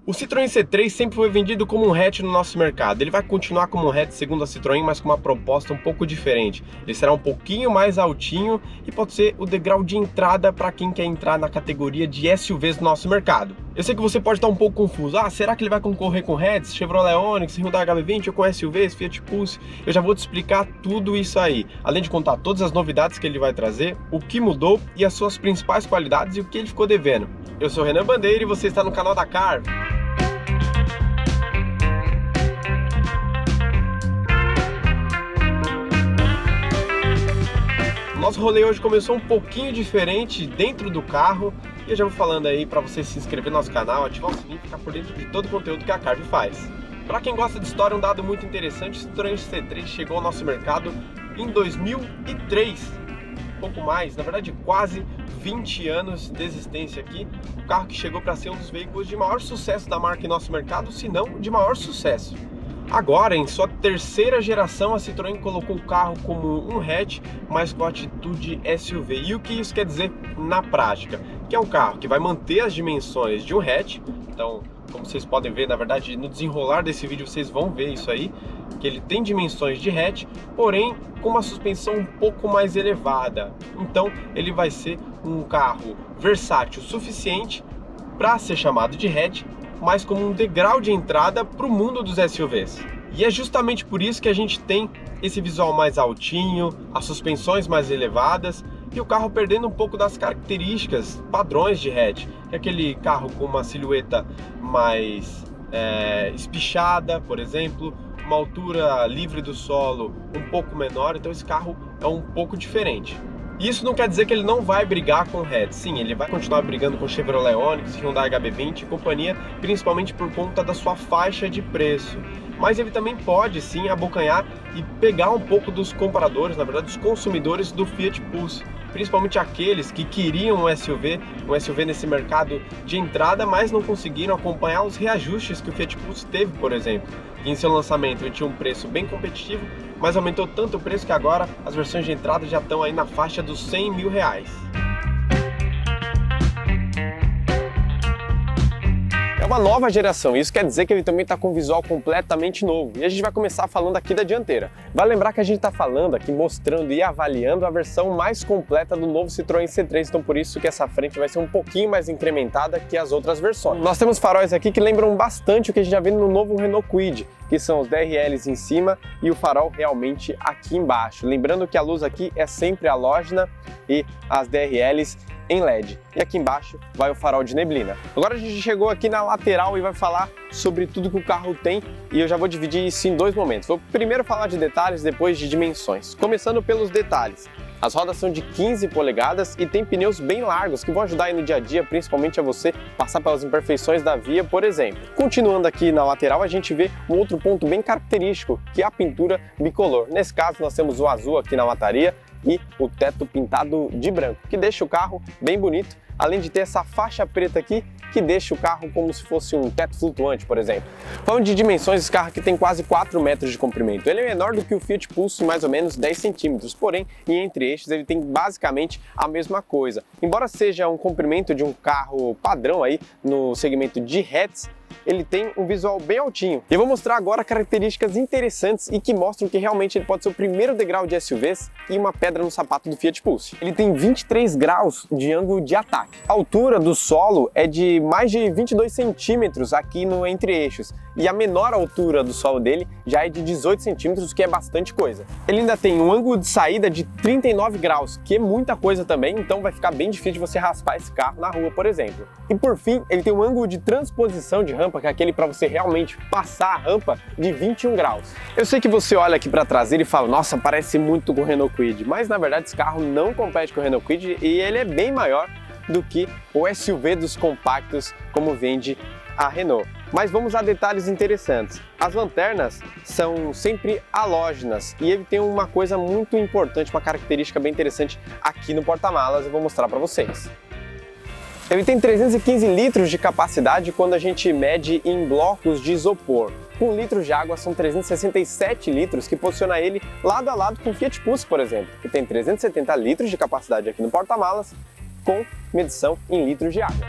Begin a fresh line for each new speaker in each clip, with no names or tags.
O Citroën C3 sempre foi vendido como um hatch no nosso mercado. Ele vai continuar como um hatch segundo a Citroën, mas com uma proposta um pouco diferente. Ele será um pouquinho mais altinho e pode ser o degrau de entrada para quem quer entrar na categoria de SUVs do nosso mercado. Eu sei que você pode estar um pouco confuso. Será que ele vai concorrer com hatches, Chevrolet Onix, Hyundai HB20 ou com SUVs, Fiat Pulse? Eu já vou te explicar tudo isso aí, além de contar todas as novidades que ele vai trazer, o que mudou e as suas principais qualidades e o que ele ficou devendo. Eu sou Renan Bandeira e você está no canal da Carve. Nosso rolê hoje começou um pouquinho diferente dentro do carro e eu já vou falando aí para você se inscrever no nosso canal, ativar o sininho e ficar por dentro de todo o conteúdo que a Carve faz. Para quem gosta de história, um dado muito interessante: o Citroën C3 chegou ao nosso mercado em 2003, pouco mais, na verdade quase 20 anos de existência aqui. O carro que chegou para ser um dos veículos de maior sucesso da marca em nosso mercado, se não de maior sucesso. Agora, em sua terceira geração, a Citroën colocou o carro como um hatch, mas com atitude SUV. E o que isso quer dizer na prática? Que é um carro que vai manter as dimensões de um hatch. Então, como vocês podem ver, na verdade, no desenrolar desse vídeo vocês vão ver isso aí, que ele tem dimensões de hatch, porém com uma suspensão um pouco mais elevada. Então, ele vai ser um carro versátil o suficiente para ser chamado de hatch, mas como um degrau de entrada para o mundo dos SUVs. E é justamente por isso que a gente tem esse visual mais altinho, as suspensões mais elevadas e o carro perdendo um pouco das características padrões de hatch. É aquele carro com uma silhueta mais espichada, por exemplo, uma altura livre do solo um pouco menor, então esse carro é um pouco diferente. Isso não quer dizer que ele não vai brigar com o hatch. Sim, ele vai continuar brigando com Chevrolet Onix, Hyundai HB20 e companhia, principalmente por conta da sua faixa de preço. Mas ele também pode sim abocanhar e pegar um pouco dos compradores, na verdade dos consumidores do Fiat Pulse, principalmente aqueles que queriam um SUV nesse mercado de entrada, mas não conseguiram acompanhar os reajustes que o Fiat Pulse teve, por exemplo. E em seu lançamento ele tinha um preço bem competitivo, mas aumentou tanto o preço que agora as versões de entrada já estão aí na faixa dos R$100 mil. É uma nova geração, isso quer dizer que ele também está com um visual completamente novo. E a gente vai começar falando aqui da dianteira. Vale lembrar que a gente está falando aqui, mostrando e avaliando a versão mais completa do novo Citroën C3, então por isso que essa frente vai ser um pouquinho mais incrementada que as outras versões. Nós temos faróis aqui que lembram bastante o que a gente já vê no novo Renault Kwid, que são os DRLs em cima e o farol realmente aqui embaixo. Lembrando que a luz aqui é sempre halógena e as DRLs em LED. E aqui embaixo vai o farol de neblina. Agora a gente chegou aqui na lateral e vai falar sobre tudo que o carro tem, e eu já vou dividir isso em dois momentos. Vou primeiro falar de detalhes, depois de dimensões. Começando pelos detalhes. As rodas são de 15 polegadas e tem pneus bem largos que vão ajudar aí no dia a dia, principalmente a você passar pelas imperfeições da via, por exemplo. Continuando aqui na lateral, a gente vê um outro ponto bem característico, que é a pintura bicolor. Nesse caso, nós temos o azul aqui na lataria e o teto pintado de branco, que deixa o carro bem bonito, além de ter essa faixa preta aqui, que deixa o carro como se fosse um teto flutuante, por exemplo. Falando de dimensões, esse carro aqui tem quase 4 metros de comprimento. Ele é menor do que o Fiat Pulse, mais ou menos 10 centímetros, porém, e entre eixos, ele tem basicamente a mesma coisa. Embora seja um comprimento de um carro padrão aí no segmento de hatches, ele tem um visual bem altinho. E eu vou mostrar agora características interessantes e que mostram que realmente ele pode ser o primeiro degrau de SUVs e uma pedra no sapato do Fiat Pulse. Ele tem 23 graus de ângulo de ataque. A altura do solo é de mais de 22 centímetros aqui no entre-eixos. E a menor altura do solo dele já é de 18 centímetros, que é bastante coisa. Ele ainda tem um ângulo de saída de 39 graus, que é muita coisa também, então vai ficar bem difícil de você raspar esse carro na rua, por exemplo. E por fim, ele tem um ângulo de transposição de rampa, que é aquele para você realmente passar a rampa, de 21 graus. Eu sei que você olha aqui para a traseira e fala, nossa, parece muito com o Renault Kwid, mas na verdade esse carro não compete com o Renault Kwid e ele é bem maior do que o SUV dos compactos, como vende a Renault. Mas vamos a detalhes interessantes. As lanternas são sempre halógenas e ele tem uma coisa muito importante, uma característica bem interessante aqui no porta-malas, eu vou mostrar para vocês. Ele tem 315 litros de capacidade quando a gente mede em blocos de isopor. Com litros de água são 367 litros, que posiciona ele lado a lado com o Fiat Pulse, por exemplo, que tem 370 litros de capacidade aqui no porta-malas, com medição em litros de água.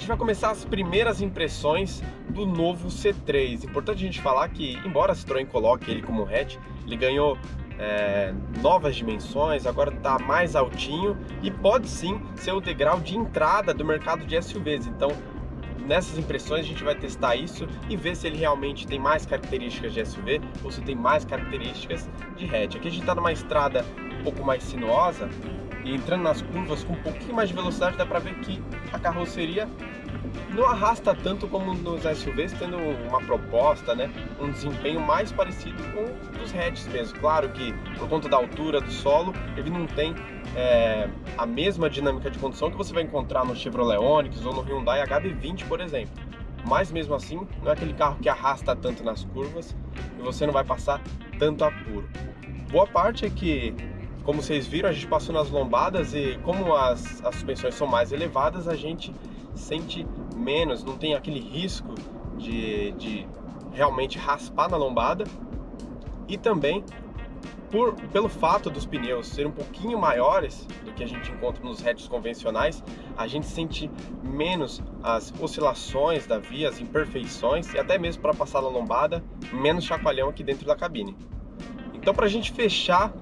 vai começar as primeiras impressões do novo C3. Importante a gente falar que, embora a Citroën coloque ele como hatch, ele ganhou novas dimensões, agora está mais altinho e pode sim ser o degrau de entrada do mercado de SUVs. Então, nessas impressões a gente vai testar isso e ver se ele realmente tem mais características de SUV ou se tem mais características de hatch. Aqui a gente está numa estrada um pouco mais sinuosa e entrando nas curvas com um pouquinho mais de velocidade dá para ver que a carroceria não arrasta tanto como nos SUVs, tendo uma proposta, né, um desempenho mais parecido com os hatches mesmo. Claro que por conta da altura do solo ele não tem a mesma dinâmica de condução que você vai encontrar no Chevrolet Onix ou no Hyundai HB20, por exemplo. Mas mesmo assim, não é aquele carro que arrasta tanto nas curvas e você não vai passar tanto apuro. Boa parte é que, como vocês viram, a gente passou nas lombadas e como as suspensões são mais elevadas, a gente sente menos, não tem aquele risco de realmente raspar na lombada. E também pelo fato dos pneus serem um pouquinho maiores do que a gente encontra nos hatches convencionais, a gente sente menos as oscilações da via, as imperfeições e até mesmo para passar na lombada, menos chacoalhão aqui dentro da cabine. Então, para a gente fechar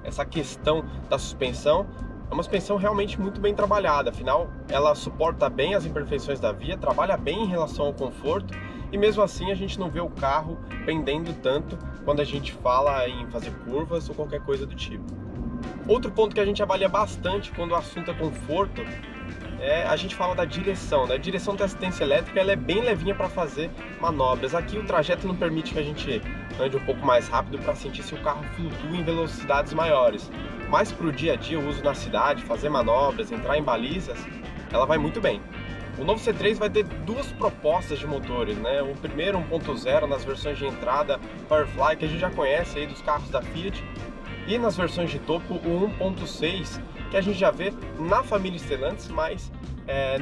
essa questão da suspensão, é uma suspensão realmente muito bem trabalhada, afinal ela suporta bem as imperfeições da via, trabalha bem em relação ao conforto e mesmo assim a gente não vê o carro pendendo tanto quando a gente fala em fazer curvas ou qualquer coisa do tipo. Outro ponto que a gente avalia bastante quando o assunto é conforto a gente fala da direção, né? A direção da assistência elétrica ela é bem levinha para fazer manobras. Aqui o trajeto não permite que a gente ande um pouco mais rápido para sentir se o carro flutua em velocidades maiores. Mas para o dia a dia, o uso na cidade, fazer manobras, entrar em balizas, ela vai muito bem. O novo C3 vai ter duas propostas de motores, né? O primeiro 1.0 nas versões de entrada Firefly, que a gente já conhece aí dos carros da Fiat, e nas versões de topo o 1.6, que a gente já vê na família Stellantis, mas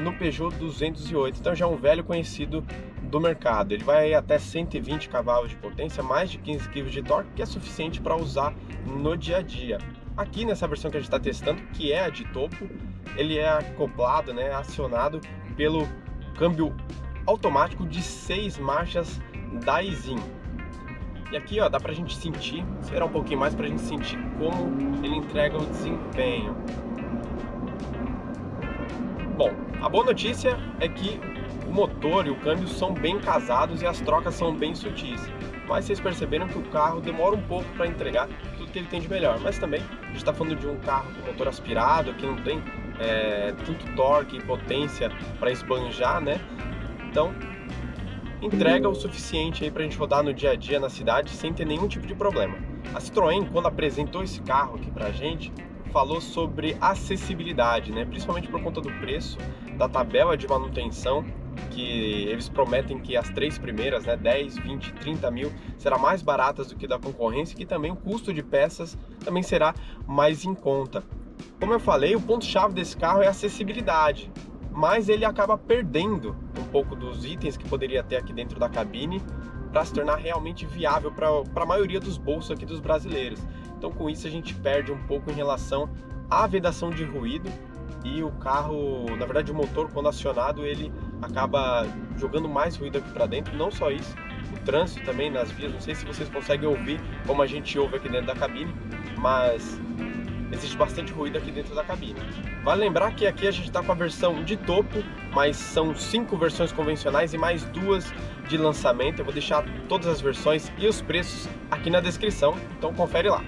no Peugeot 208. Então já é um velho conhecido do mercado. Ele vai até 120 cavalos de potência, mais de 15 kg de torque, que é suficiente para usar no dia a dia. Aqui nessa versão que a gente está testando, que é a de topo, ele é acoplado, né, acionado pelo câmbio automático de 6 marchas da Aisin. E aqui, ó, dá pra gente sentir, esperar um pouquinho mais pra gente sentir como ele entrega o desempenho. Bom, a boa notícia é que o motor e o câmbio são bem casados e as trocas são bem sutis. Mas vocês perceberam que o carro demora um pouco para entregar tudo que ele tem de melhor. Mas também a gente está falando de um carro com motor aspirado, que não tem tanto torque e potência para esbanjar, né? Então entrega o suficiente aí para a gente rodar no dia a dia na cidade sem ter nenhum tipo de problema. A Citroën, quando apresentou esse carro aqui para a gente, falou sobre acessibilidade, né? Principalmente por conta do preço, da tabela de manutenção, que eles prometem que as três primeiras, né, 10, 20, 30 mil, será mais baratas do que da concorrência, e que também o custo de peças também será mais em conta. Como eu falei, o ponto-chave desse carro é a acessibilidade, mas ele acaba perdendo um pouco dos itens que poderia ter aqui dentro da cabine para se tornar realmente viável para a maioria dos bolsos aqui dos brasileiros. Então com isso a gente perde um pouco em relação à vedação de ruído, e o carro, na verdade o motor quando acionado, ele acaba jogando mais ruído aqui para dentro. Não só isso, o trânsito também nas vias, não sei se vocês conseguem ouvir como a gente ouve aqui dentro da cabine, mas existe bastante ruído aqui dentro da cabine. Vale lembrar que aqui a gente está com a versão de topo, mas são 5 versões convencionais e mais 2 de lançamento. Eu vou deixar todas as versões e os preços aqui na descrição, então confere lá.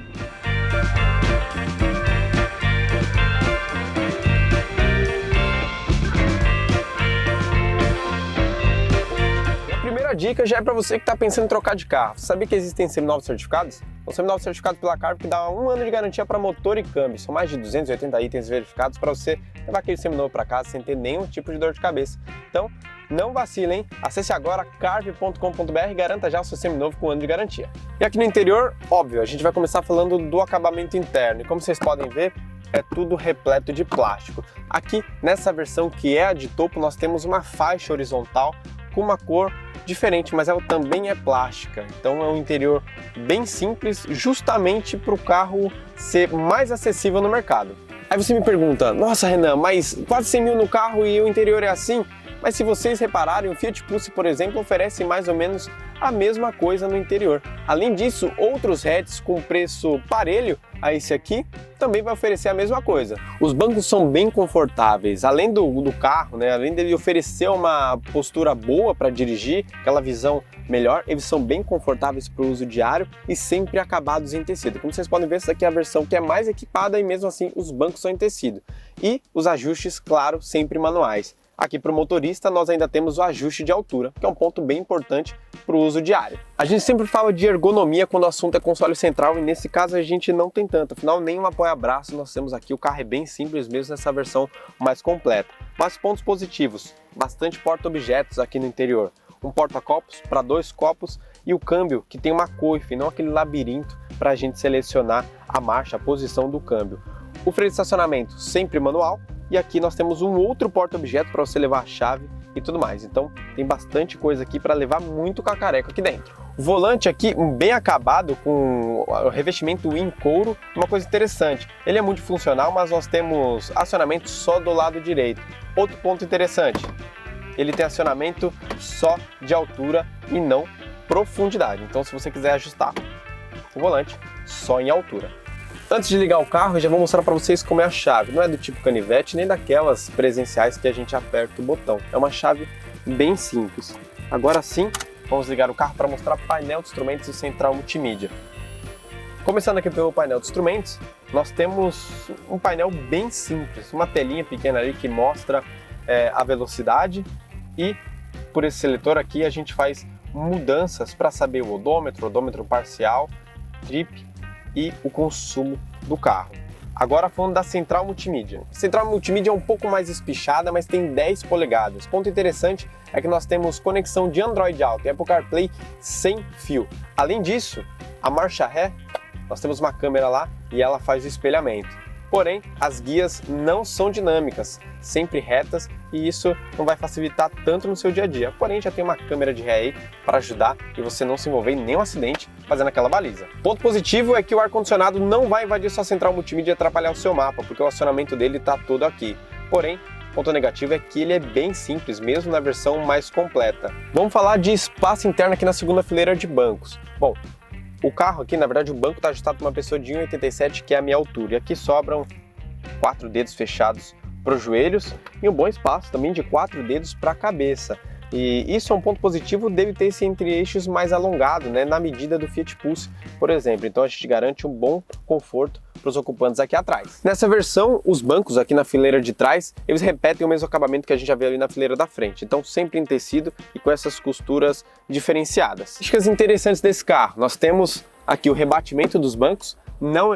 A dica já é para você que está pensando em trocar de carro. Você sabia que existem seminovos certificados? Os seminovos certificados pela Carve que dá 1 ano de garantia para motor e câmbio. São mais de 280 itens verificados para você levar aquele seminovo para casa sem ter nenhum tipo de dor de cabeça. Então, não vacile, hein? Acesse agora carve.com.br e garanta já o seu seminovo com 1 ano de garantia. E aqui no interior, óbvio, a gente vai começar falando do acabamento interno. E como vocês podem ver, é tudo repleto de plástico. Aqui, nessa versão que é a de topo, nós temos uma faixa horizontal com uma cor diferente, mas ela também é plástica. Então é um interior bem simples, justamente para o carro ser mais acessível no mercado. Aí você me pergunta, nossa Renan, mas quase 100 mil no carro e o interior é assim? Mas se vocês repararem, o Fiat Pulse, por exemplo, oferece mais ou menos a mesma coisa no interior. Além disso, outros hatches com preço parelho a esse aqui também vai oferecer a mesma coisa. Os bancos são bem confortáveis, além do carro, né, além dele oferecer uma postura boa para dirigir, aquela visão melhor, eles são bem confortáveis para o uso diário e sempre acabados em tecido. Como vocês podem ver, essa aqui é a versão que é mais equipada e mesmo assim os bancos são em tecido. E os ajustes, claro, sempre manuais. Aqui para o motorista nós ainda temos o ajuste de altura, que é um ponto bem importante para o uso diário. A gente sempre fala de ergonomia quando o assunto é console central e nesse caso a gente não tem tanto, afinal nem um apoia-braço nós temos aqui, o carro é bem simples mesmo nessa versão mais completa. Mas pontos positivos, bastante porta-objetos aqui no interior, um porta-copos para 2 copos e o câmbio que tem uma coife, não aquele labirinto para a gente selecionar a marcha, a posição do câmbio. O freio de estacionamento sempre manual. E aqui nós temos um outro porta-objeto para você levar a chave e tudo mais. Então tem bastante coisa aqui para levar muito cacareco aqui dentro. O volante aqui bem acabado com o revestimento em couro. Uma coisa interessante, ele é multifuncional, mas nós temos acionamento só do lado direito. Outro ponto interessante, ele tem acionamento só de altura e não profundidade. Então se você quiser ajustar o volante só em altura. Antes de ligar o carro, eu já vou mostrar para vocês como é a chave. Não é do tipo canivete, nem daquelas presenciais que a gente aperta o botão. É uma chave bem simples. Agora sim, vamos ligar o carro para mostrar painel de instrumentos e central multimídia. Começando aqui pelo painel de instrumentos, nós temos um painel bem simples. Uma telinha pequena ali que mostra a velocidade e por esse seletor aqui a gente faz mudanças para saber o odômetro parcial, trip e o consumo do carro. Agora falando da central multimídia. A central multimídia é um pouco mais espichada, mas tem 10 polegadas. Ponto interessante é que nós temos conexão de Android Auto e Apple CarPlay sem fio. Além disso, a marcha ré, nós temos uma câmera lá e ela faz o espelhamento. Porém, as guias não são dinâmicas, sempre retas, e isso não vai facilitar tanto no seu dia a dia. Porém, já tem uma câmera de ré aí para ajudar e você não se envolver em nenhum acidente fazendo aquela baliza. Ponto positivo é que o ar-condicionado não vai invadir sua central multimídia e atrapalhar o seu mapa, porque o acionamento dele está todo aqui. Porém, ponto negativo é que ele é bem simples, mesmo na versão mais completa. Vamos falar de espaço interno aqui na segunda fileira de bancos. Bom, o carro aqui, na verdade, o banco está ajustado para uma pessoa de 1,87, que é a minha altura. E aqui sobram 4 dedos fechados para os joelhos e um bom espaço também de 4 dedos para a cabeça. E isso é um ponto positivo, deve ter esse entre-eixos mais alongado, né, na medida do Fiat Pulse, por exemplo. Então a gente garante um bom conforto para os ocupantes aqui atrás. Nessa versão, os bancos aqui na fileira de trás, eles repetem o mesmo acabamento que a gente já vê ali na fileira da frente. Então sempre em tecido e com essas costuras diferenciadas. Dicas interessantes desse carro, nós temos aqui o rebatimento dos bancos.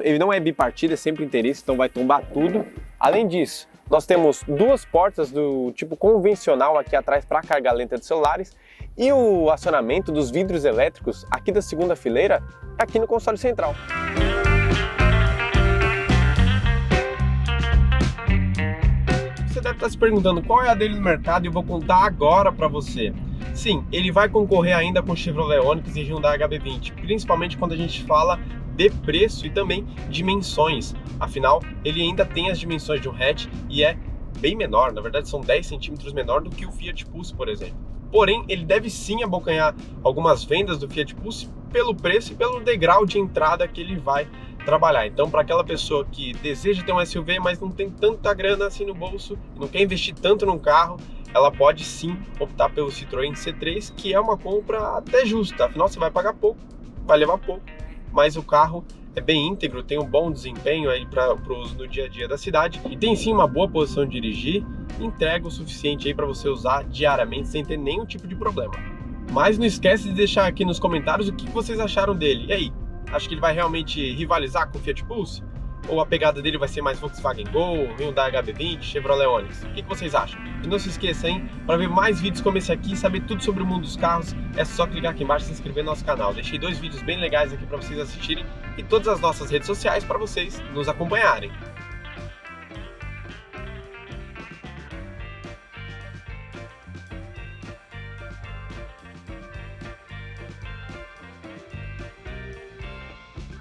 Ele não é bipartida, é sempre inteiriço, então vai tombar tudo. Além disso, nós temos 2 portas do tipo convencional aqui atrás para carga lenta de celulares e o acionamento dos vidros elétricos aqui da segunda fileira, aqui no console central. Você deve estar se perguntando qual é a dele no mercado e eu vou contar agora para você. Sim, ele vai concorrer ainda com Chevrolet Onix e Hyundai HB20, principalmente quando a gente fala de preço e também dimensões. Afinal, ele ainda tem as dimensões de um hatch e é bem menor, na verdade são 10 centímetros menor do que o Fiat Pulse, por exemplo. Porém, ele deve sim abocanhar algumas vendas do Fiat Pulse pelo preço e pelo degrau de entrada que ele vai trabalhar. Então, para aquela pessoa que deseja ter um SUV, mas não tem tanta grana assim no bolso, não quer investir tanto num carro, ela pode sim optar pelo Citroën C3, que é uma compra até justa. Afinal, você vai pagar pouco, vai levar pouco, mas o carro é bem íntegro, tem um bom desempenho aí para o uso no dia a dia da cidade e tem sim uma boa posição de dirigir, entrega o suficiente aí para você usar diariamente sem ter nenhum tipo de problema. Mas não esquece de deixar aqui nos comentários o que vocês acharam dele. E aí, acho que ele vai realmente rivalizar com o Fiat Pulse? Ou a pegada dele vai ser mais Volkswagen Gol, Hyundai HB20, Chevrolet Onix? O que vocês acham? E não se esqueça, hein? Para ver mais vídeos como esse aqui e saber tudo sobre o mundo dos carros, é só clicar aqui embaixo e se inscrever no nosso canal. Deixei 2 vídeos bem legais aqui para vocês assistirem e todas as nossas redes sociais para vocês nos acompanharem.